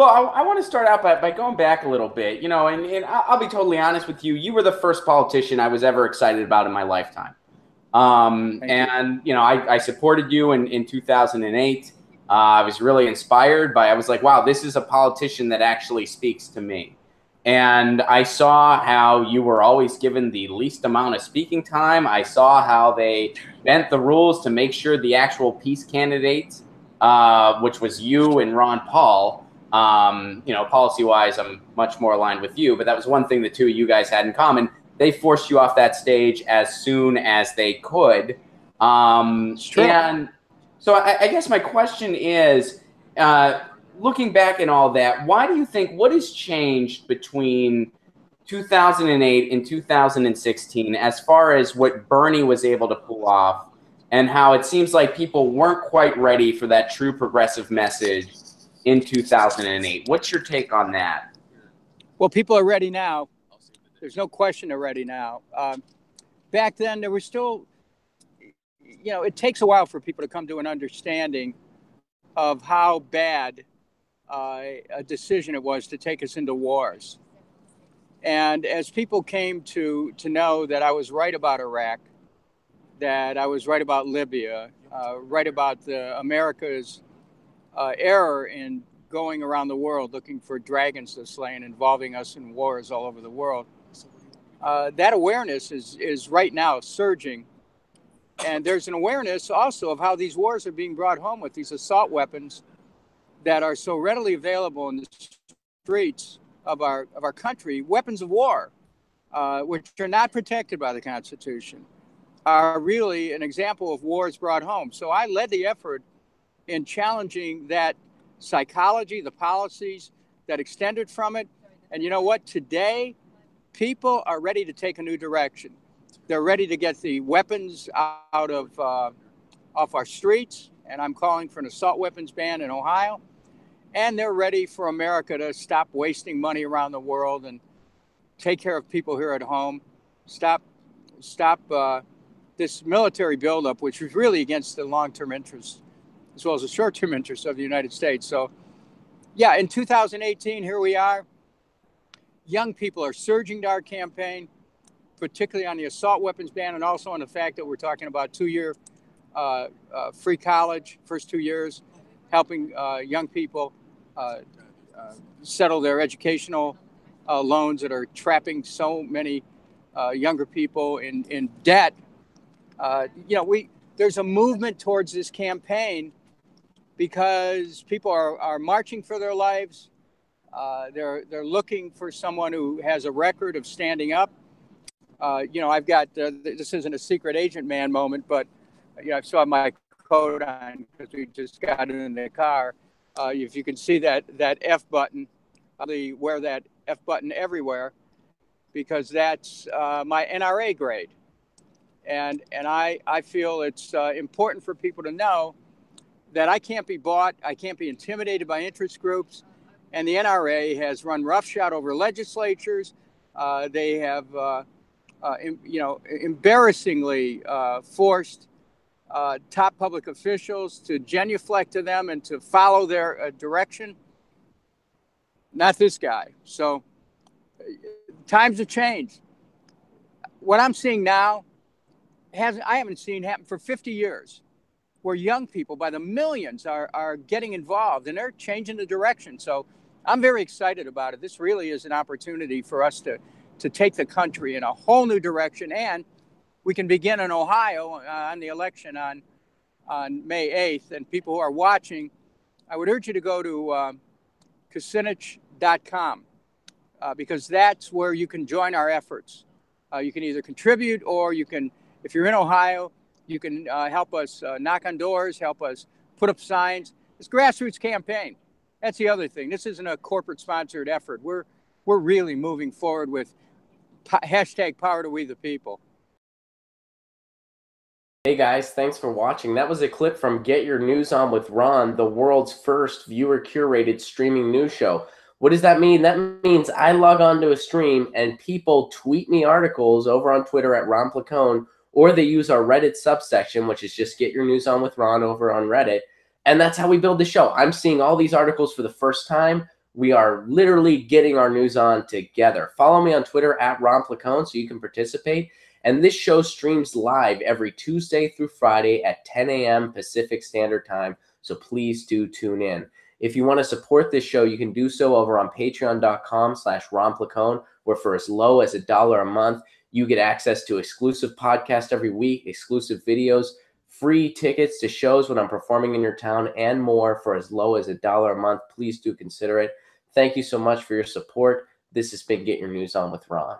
Well, I want to start out by going back a little bit, and I'll be totally honest with you. You were the first politician I was ever excited about in my lifetime. And I supported you in 2008. I was really inspired I was like, wow, this is a politician that actually speaks to me. And I saw how you were always given the least amount of speaking time. I saw how they bent the rules to make sure the actual peace candidates, which was you and Ron Paul, policy-wise, I'm much more aligned with you, but that was one thing the two of you guys had in common. They forced you off that stage as soon as they could. It's true. And so I guess my question is, looking back and all that, why do you think, what has changed between 2008 and 2016 as far as what Bernie was able to pull off and how it seems like people weren't quite ready for that true progressive message in 2008? What's your take on that? Well, people are ready now. There's no question they're ready now. Back then, there was still, it takes a while for people to come to an understanding of how bad a decision it was to take us into wars. And as people came to know that I was right about Iraq, that I was right about Libya, right about America's error in going around the world looking for dragons to slay and involving us in wars all over the world, that awareness is right now surging. And there's an awareness also of how these wars are being brought home with these assault weapons that are so readily available in the streets of our country. Weapons of war, which are not protected by the Constitution, are really an example of wars brought home. So I led the effort in challenging that psychology, the policies that extended from it. And you know what? Today, people are ready to take a new direction. They're ready to get the weapons out of off our streets, and I'm calling for an assault weapons ban in Ohio. And they're ready for America to stop wasting money around the world and take care of people here at home. Stop this military buildup, which was really against the long-term interests as well as the short-term interests of the United States. So, yeah, in 2018, here we are. Young people are surging to our campaign, particularly on the assault weapons ban, and also on the fact that we're talking about 2-year free college, first 2 years, helping young people settle their educational loans that are trapping so many younger people in debt. There's a movement towards this campaign because people are marching for their lives. They're looking for someone who has a record of standing up. I've got this isn't a secret agent man moment, but I still have my coat on because we just got in the car. If you can see that F button, I wear that F button everywhere because that's my NRA grade. And I feel it's important for people to know that I can't be bought, I can't be intimidated by interest groups. And the NRA has run roughshod over legislatures. They have, embarrassingly forced top public officials to genuflect to them and to follow their direction. Not this guy. So times have changed. What I'm seeing now I haven't seen happen for 50 years, where young people by the millions are getting involved and they're changing the direction. So I'm very excited about it. This really is an opportunity for us to take the country in a whole new direction. And we can begin in Ohio on the election on May 8th. And people who are watching, I would urge you to go to Kucinich.com because that's where you can join our efforts. You can either contribute or you can, if you're in Ohio, you can help us knock on doors, help us put up signs. It's a grassroots campaign. That's the other thing. This isn't a corporate-sponsored effort. We're really moving forward with hashtag power to we the people. Hey guys, thanks for watching. That was a clip from Get Your News On with Ron, the world's first viewer-curated streaming news show. What does that mean? That means I log on to a stream and people tweet me articles over on Twitter at Ron Placone, or they use our Reddit subsection, which is just Get Your News On with Ron over on Reddit. And that's how we build the show. I'm seeing all these articles for the first time. We are literally getting our news on together. Follow me on Twitter at Ron Placone so you can participate. And this show streams live every Tuesday through Friday at 10 a.m. Pacific Standard Time. So please do tune in. If you want to support this show, you can do so over on patreon.com/Ron Placone, where for as low as $1 a month, you get access to exclusive podcasts every week, exclusive videos, free tickets to shows when I'm performing in your town, and more for as low as $1 a month. Please do consider it. Thank you so much for your support. This has been Get Your News On with Ron.